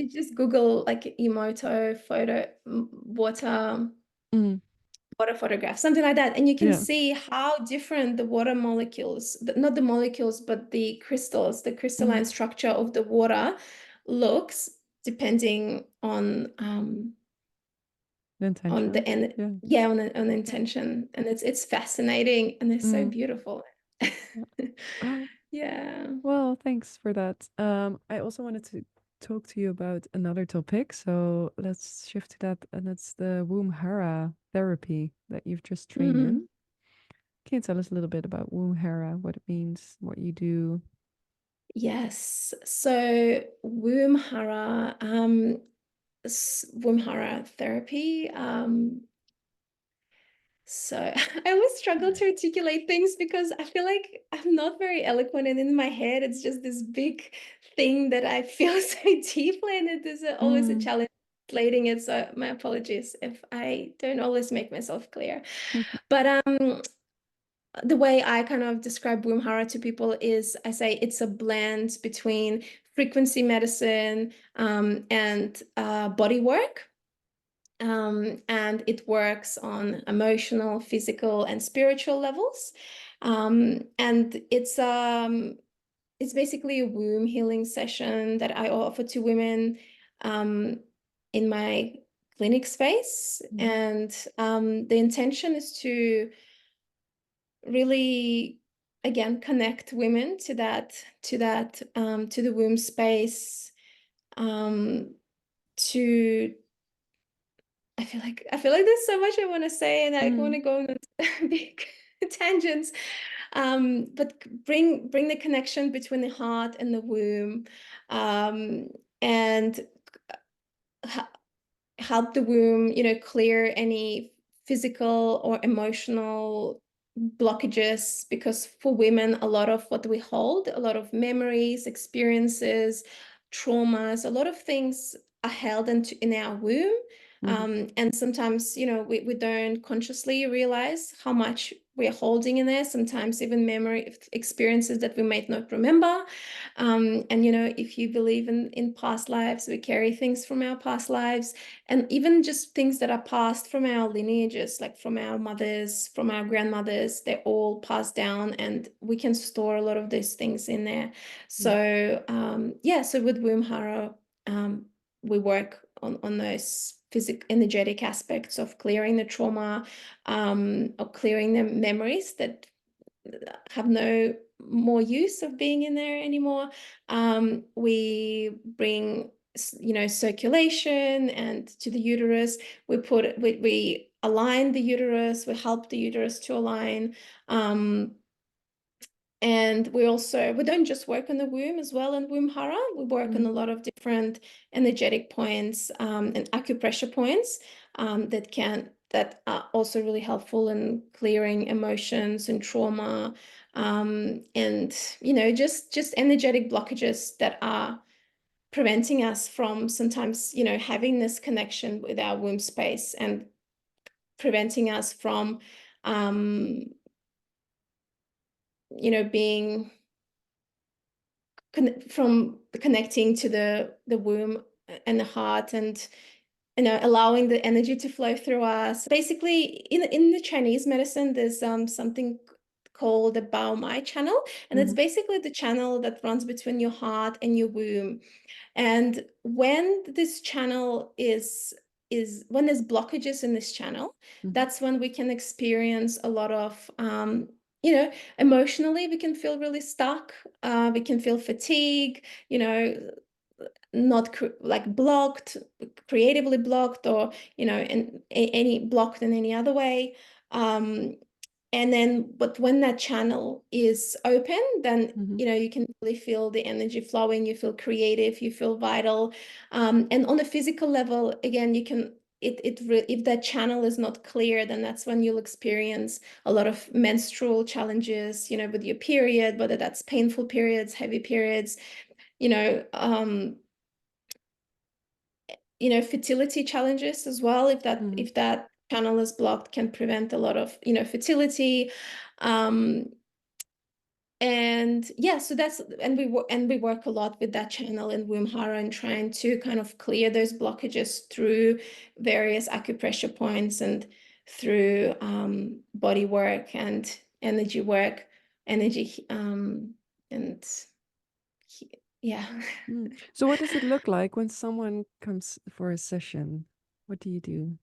just Google like Emoto Mm, water photograph, something like that, and you can yeah. see how different the water molecules, not the molecules, but the crystals, the crystalline Mm. structure of the water looks, depending The on intention. the end, Yeah. yeah, on the Yeah. intention, and it's fascinating and it's so Mm. beautiful. Yeah. Oh, Yeah. well, thanks for that. I also wanted to talk to you about another topic. So let's shift to that, and that's the womb hara therapy that you've just trained Mm. in. Can you tell us a little bit about womb hara, what it means, what you do? Yes. So womb hara therapy. So I always struggle to articulate things because I feel like I'm not very eloquent, and in my head, it's just this big thing that I feel so deeply, and it is always a Mm. challenge translating it. So my apologies if I don't always make myself clear. But the way I kind of describe womb hara to people is I say it's a blend between frequency medicine and body work. And it works on emotional, physical, and spiritual levels. And it's basically a womb healing session that I offer to women um, in my clinic space. Mhm. And the intention is to really, again, connect women to the womb space, um, to I feel like there's so much I want to say, and I want Mm. to go on big tangents. But bring the connection between the heart and the womb, and help the womb, clear any physical or emotional blockages. Because for women, a lot of what we hold, a lot of memories, experiences, traumas, a lot of things are held in our womb. Mhm. And sometimes, we don't consciously realize how much we're holding in there. Sometimes even memory experiences that we might not remember. And if you believe in past lives, we carry things from our past lives, and even just things that are passed from our lineages, like from our mothers, from our grandmothers, they're all passed down, and we can store a lot of those things in there. Mm. So yeah, so with womb hara, we work on those physical energetic aspects of clearing the trauma, or clearing the memories that have no more use of being in there anymore. We bring, circulation and to the uterus. We align the uterus. We help the uterus to align. And we don't just work on the womb as well in womb hara. We work on Mhm. a lot of different energetic points, and acupressure points, that are also really helpful in clearing emotions and trauma, and just energetic blockages that are preventing us from sometimes having this connection with our womb space, and preventing us from um, being from connecting to the womb and the heart, and allowing the energy to flow through us. Basically, in the Chinese medicine, there's something called the Bao Mai channel, and it's Mhm. basically the channel that runs between your heart and your womb. And when this channel is when there's blockages in this channel, Mhm. that's when we can experience a lot of you know emotionally, we can feel really stuck. We can feel fatigue, not like blocked, creatively blocked, or any blocked in any other way. um but when that channel is open, then Mhm. you can really feel the energy flowing. You feel creative, you feel vital. And on the physical level, again, you can if that channel is not clear, then that's when you'll experience a lot of menstrual challenges, with your period, whether that's painful periods, heavy periods, you know um fertility challenges as well. If that Mhm. if that channel is blocked, can prevent a lot of fertility. um and yeah, so that's and we work a lot with that channel in womb hara, and trying to kind of clear those blockages through various acupressure points, and through body work and energy work, energy and yeah. Mm. So what does it look like when someone comes for a session? What do you do?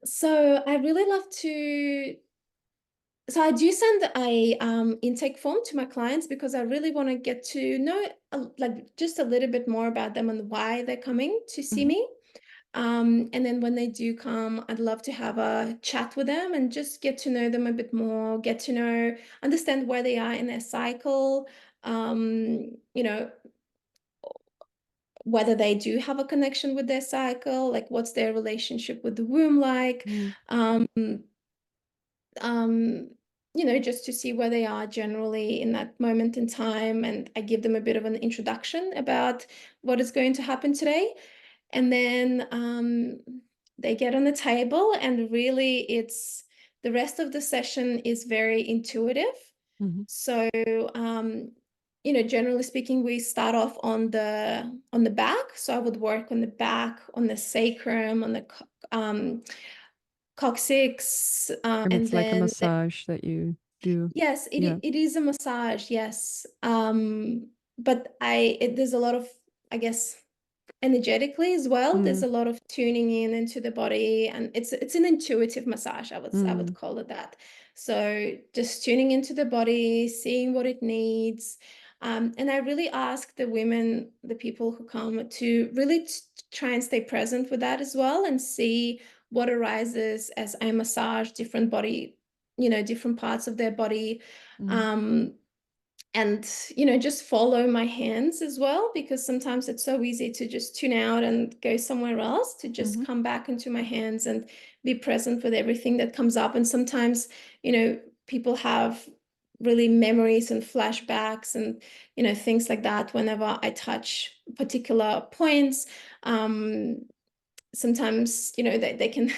So I really love to. So I do send a intake form to my clients, because I really want to get to know like just a little bit more about them and why they're coming to see Mhm. me. And then when they do come, I'd love to have a chat with them and just get to know them a bit more, get to know, understand where they are in their cycle, you know, whether they do have a connection with their cycle, like what's their relationship with the womb like, Mm. um, um, just to see where they are generally in that moment in time. And I give them a bit of an introduction about what is going to happen today. And then they get on the table, and really it's the rest of the session is very intuitive. Mhm. So, generally speaking, we start off on the back. So I would work on the back, on the sacrum, on the coccyx, And and it's like a then massage that you do. yes, Yeah. it is a massage, yes. But there's a lot of, I guess, energetically as well. There's Mm. a lot of tuning in into the body, and it's an intuitive massage. I would Mm. call it that. So just tuning into the body, seeing what it needs. And I really ask the women, the people who come, to really try and stay present with that as well, and see what arises as I massage different body, different parts of their body. Mm. Um, and just follow my hands as well, because sometimes it's so easy to just tune out and go somewhere else, to just Mhm. come back into my hands and be present with everything that comes up. And sometimes people have really memories and flashbacks and things like that whenever I touch particular points. Sometimes they can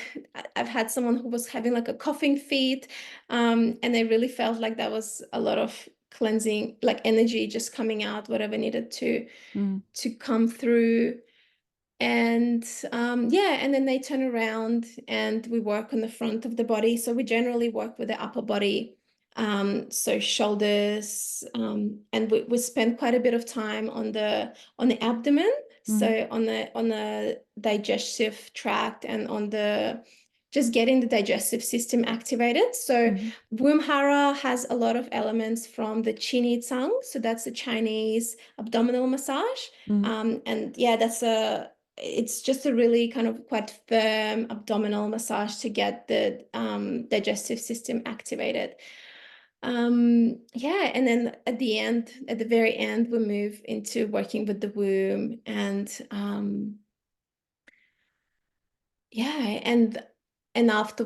I've had someone who was having like a coughing fit, and they really felt like that was a lot of cleansing, like energy just coming out, whatever needed Mm. to come through. And yeah, and then they turn around and we work on the front of the body. So we generally work with the upper body, so shoulders, and we spend quite a bit of time on the abdomen, Mhm. so on the digestive tract, and on the just getting the digestive system activated. So Mhm. Womhara has a lot of elements from the Chini Tsang, so that's the Chinese abdominal massage. Mhm. And yeah, it's just a really kind of quite firm abdominal massage to get the digestive system activated. Yeah, and then at the very end, we move into working with the womb, and yeah, and after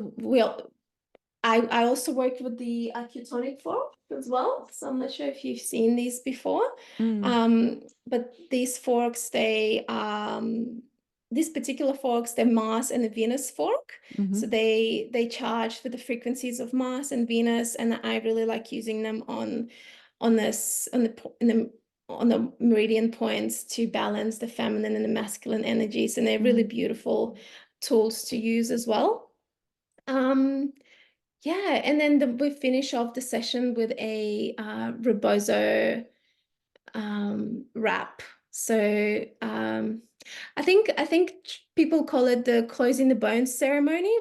I also worked with the acutonic fork as well. So I'm not sure if you've seen these before. Mm. But these forks, these particular forks, they're Mars and a Venus fork. Mhm. So they charge for the frequencies of Mars and Venus, and I really like using them on this on the meridian points to balance the feminine and the masculine energies, and they're really Mm. beautiful tools to use as well. Um, yeah, and then we finish off the session with a rebozo wrap. So I think people call it the closing the bones ceremony.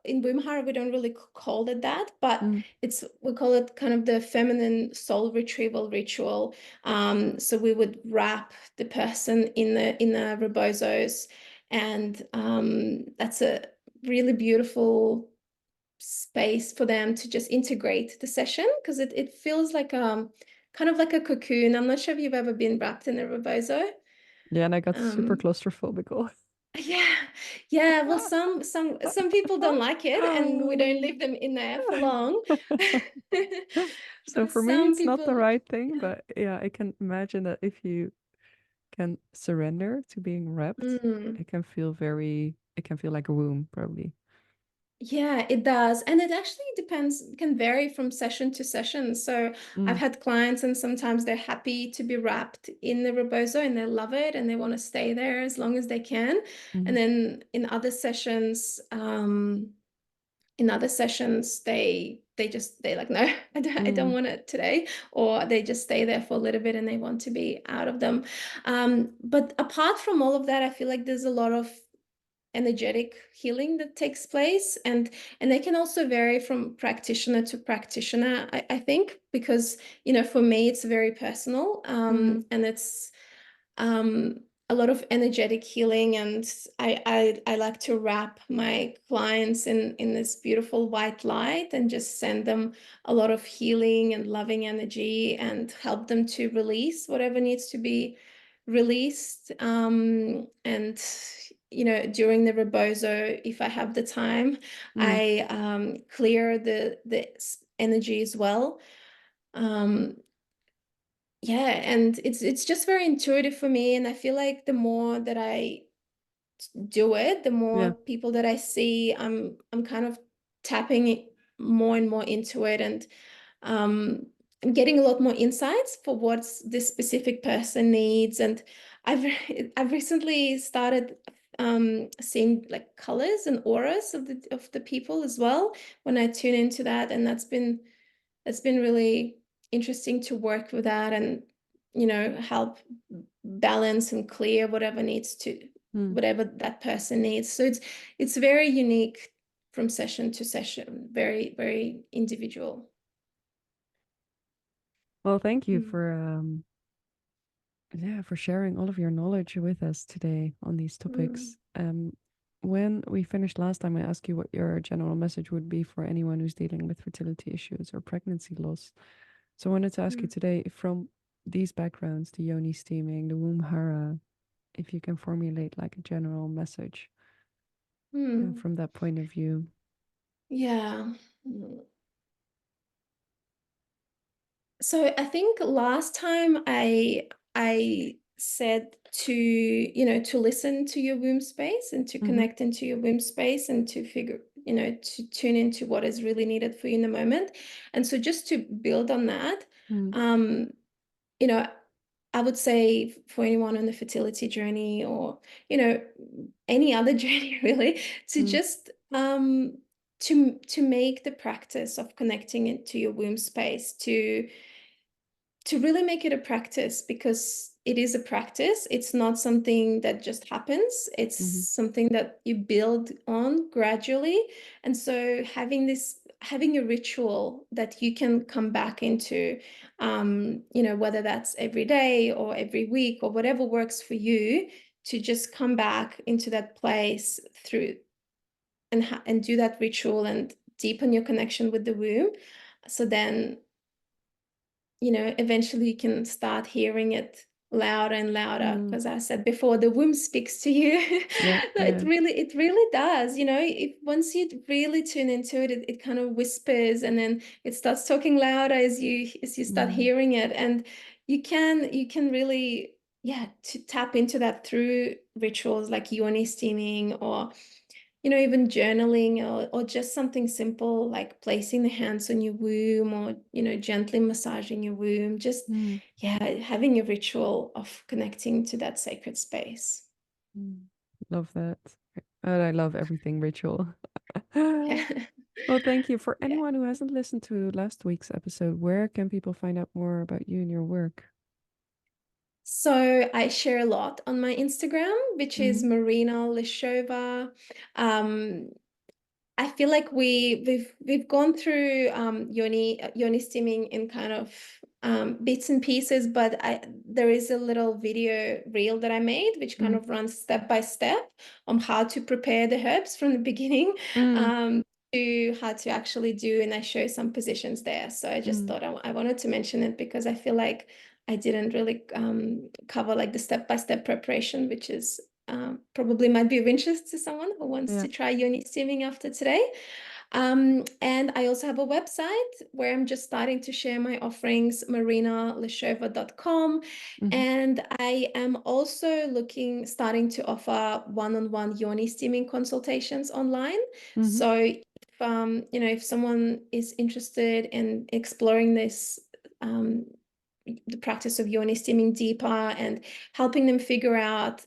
In Wimhara we don't really call it that, but Mm. we call it kind of the feminine soul retrieval ritual. So we would wrap the person in the rebozos, and that's a really beautiful space for them to just integrate the session, because it feels like kind of like a cocoon. I'm not sure if you've ever been wrapped in a rebozo. Yeah, and I got super Um, claustrophobic. yeah, yeah. Well, some people don't like it, and we don't leave them in there for long. So But for me, some it's not the people, right thing, but yeah, I can imagine that if you can surrender to being wrapped, mm, it can feel like a womb, probably. yeah, it does. And it actually depends, can vary from session to session. So I've Mm. had clients, and sometimes they're happy to be wrapped in the rebozo and they love it and they want to stay there as long as they can. And Mhm. then in other sessions, they like, no, I don't Mm. want it today, or they just stay there for a little bit and they want to be out of them. But apart from all of that, I feel like there's a lot of energetic healing that takes place, and they can also vary from practitioner to practitioner, I think, because for me it's very personal, Mm. and it's um a lot of energetic healing, and I like to wrap my clients in this beautiful white light and just send them a lot of healing and loving energy and help them to release whatever needs to be released. And during the rebozo, if I have the time, Mm. I clear the energy as well. Um, yeah, and it's just very intuitive for me, and I feel like the more that I do it, the more Yeah. people that I see, I'm kind of tapping more and more into it, and um, I'm getting a lot more insights for what this specific person needs. And I've I've recently started seeing like colors and auras of the people as well when I tune into that, and it's been really interesting to work with that and help balance and clear Mm. whatever that person needs. So it's very unique from session to session, very, very individual. Well, thank you Mm. for yeah, for sharing all of your knowledge with us today on these Mm. topics. When we finished last time, I asked you what your general message would be for anyone who's dealing with fertility issues or pregnancy loss. So I wanted to ask you Mm. today, from these backgrounds, the yoni steaming, the womb hara, if you can formulate like a general message Mm. from that point of view. Yeah. Mm. So I think last time I said to listen to your womb space and to Mm-hmm. connect into your womb space and to to tune into what is really needed for you in the moment. And so just to build on that, Mm. um, you know, I would say for anyone on the fertility journey or, any other journey really, to Mm. just to make the practice of connecting into your womb space to really make it a practice, because it is a practice. It's not something that just happens. It's Mm-hmm. something that you build on gradually. And so having a ritual that you can come back into, whether that's every day or every week or whatever works for you, to just come back into that place through and do that ritual and deepen your connection with the womb. So then eventually you can start hearing it louder and louder. Mm. Because I said before, the womb speaks to you. Yeah, No, yeah. it really does. If once you really tune into it, it kind of whispers, and then it starts talking louder as you start Mm. hearing it. And you can really, yeah, to tap into that through rituals like yoni steaming, or even journaling, or just something simple like placing the hands on your womb, or, gently massaging your womb. Just, Mm. yeah, having a ritual of connecting to that sacred space. Mm. Love that. And I love everything ritual. Yeah. Well, thank you. For Yeah. anyone who hasn't listened to last week's episode, where can people find out more about you and your work? So I share a lot on my Instagram, which is Mm. Marina Lyshova. Um, I feel like we've gone through Yoni steaming in kind of bits and pieces, but there is a little video reel that I made which kind Mm. of runs step by step on how to prepare the herbs from the beginning, Mm. um, to how to actually do, and I show some positions there. So I just Mm. thought I wanted to mention it because I feel like I didn't really cover like the step by step preparation, which is probably might be of interest to someone who wants Yeah. to try yoni steaming after today. And I also have a website where I'm just starting to share my offerings, marinalyshova.com. Mm-hmm. And I am also starting to offer one-on-one yoni steaming consultations online. Mm-hmm. So if someone is interested in exploring this, the practice of yoni steaming deeper and helping them figure out,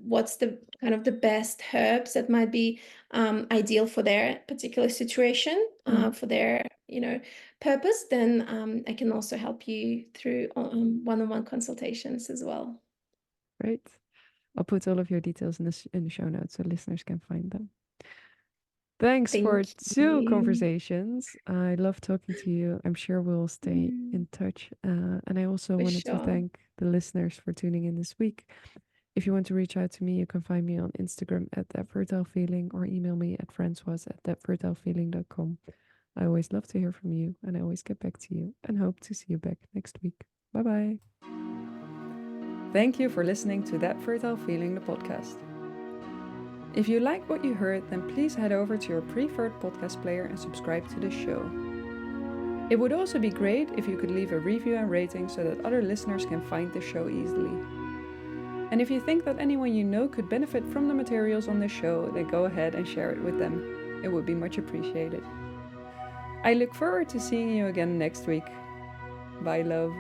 what's the kind of the best herbs that might be ideal for their particular situation, Mm. for their, purpose, then I can also help you through one-on-one consultations as well. Great. I'll put all of your details in the show notes so listeners can find them. Thanks for Thank two you. conversations. I love talking to you. I'm sure we'll stay Mm, in touch. And I also for wanted to sure. thank the listeners for tuning in this week. If you want to reach out to me, you can find me on Instagram at thatfertilefeeling or email me at francoise@thatfertilefeeling.com. I always love to hear from you, and I always get back to you and hope to see you back next week. Bye bye. Thank you for listening to That Fertile Feeling, the podcast. If you like what you heard, then please head over to your preferred podcast player and subscribe to the show. It would also be great if you could leave a review and rating so that other listeners can find the show easily. And if you think that anyone you know could benefit from the materials on this show, then go ahead and share it with them. It would be much appreciated. I look forward to seeing you again next week. Bye, love.